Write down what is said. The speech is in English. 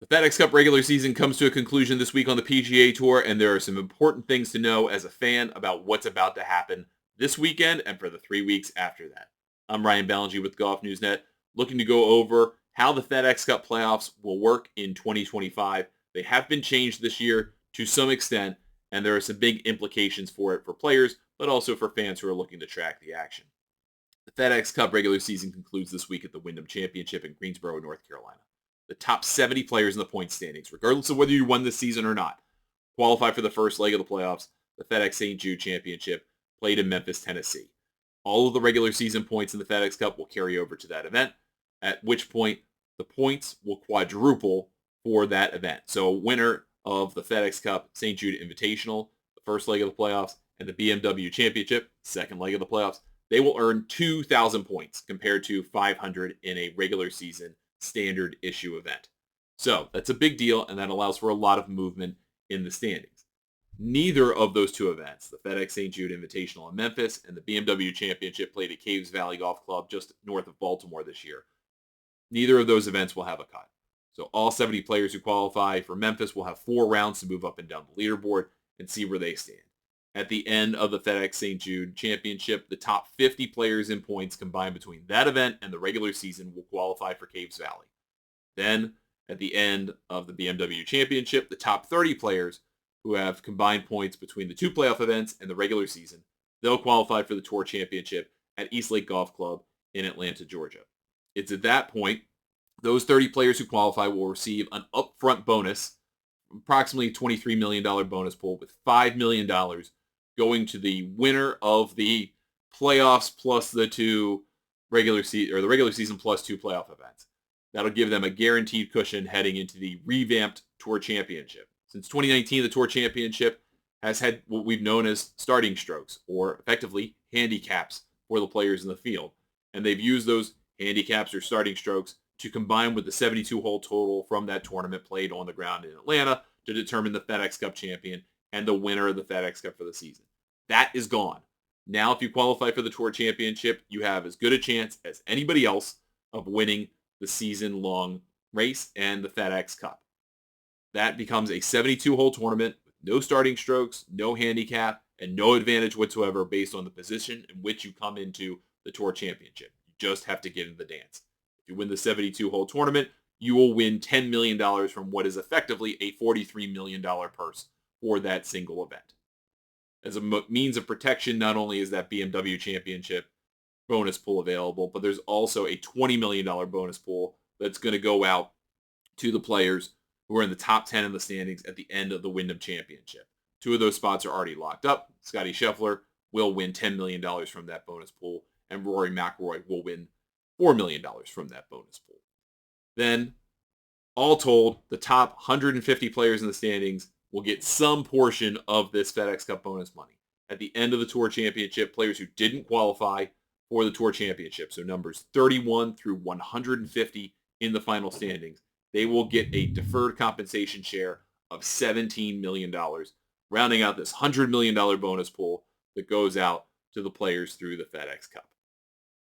The FedEx Cup regular season comes to a conclusion this week on the PGA Tour, and there are some important things to know as a fan about what's about to happen this weekend and for the 3 weeks after that. I'm Ryan Ballengee with Golf Newsnet, looking to go over how the FedEx Cup playoffs will work in 2025. They have been changed this year to some extent, and there are some big implications for it for players, but also for fans who are looking to track the action. The FedEx Cup regular season concludes this week at the Wyndham Championship in Greensboro, North Carolina. The top 70 players in the point standings, regardless of whether you won this season or not, qualify for the first leg of the playoffs, the FedEx St. Jude Championship, played in Memphis, Tennessee. All of the regular season points in the FedEx Cup will carry over to that event, at which point the points will quadruple for that event. So a winner of the FedEx Cup St. Jude Invitational, the first leg of the playoffs, and the BMW Championship, second leg of the playoffs, they will earn 2,000 points compared to 500 in a regular season standard issue event. So that's a big deal, and that allows for a lot of movement in the standings. Neither of those two events, the FedEx St. Jude Invitational in Memphis and the BMW Championship played at Caves Valley Golf Club just north of Baltimore this year, neither of those events will have a cut. So all 70 players who qualify for Memphis will have 4 rounds to move up and down the leaderboard and see where they stand. At the end of the FedEx St. Jude Championship, the top 50 players in points combined between that event and the regular season will qualify for Caves Valley. Then, at the end of the BMW Championship, the top 30 players who have combined points between the 2 playoff events and the regular season, they'll qualify for the Tour Championship at East Lake Golf Club in Atlanta, Georgia. It's at that point, those 30 players who qualify will receive an upfront bonus, approximately $23 million bonus pool, with $5 million going to the winner of the playoffs plus the 2 regular season, or the regular season plus 2 playoff events. That'll give them a guaranteed cushion heading into the revamped Tour Championship. Since 2019, the Tour Championship has had what we've known as starting strokes, or effectively handicaps for the players in the field. And they've used those handicaps or starting strokes to combine with the 72-hole total from that tournament played on the ground in Atlanta to determine the FedEx Cup champion and the winner of the FedEx Cup for the season. That is gone. Now, if you qualify for the Tour Championship, you have as good a chance as anybody else of winning the season-long race and the FedEx Cup. That becomes a 72-hole tournament with no starting strokes, no handicap, and no advantage whatsoever based on the position in which you come into the Tour Championship. You just have to get in the dance. If you win the 72-hole tournament, you will win $10 million from what is effectively a $43 million purse for that single event. As a means of protection, not only is that BMW Championship bonus pool available, but there's also a $20 million bonus pool that's going to go out to the players who are in the top 10 in the standings at the end of the Wyndham Championship. 2 of those spots are already locked up. Scotty Scheffler will win $10 million from that bonus pool, and Rory McIlroy will win $4 million from that bonus pool. Then, all told, the top 150 players in the standings will get some portion of this FedEx Cup bonus money. At the end of the Tour Championship, players who didn't qualify for the Tour Championship, so numbers 31 through 150 in the final standings, they will get a deferred compensation share of $17 million, rounding out this $100 million bonus pool that goes out to the players through the FedEx Cup.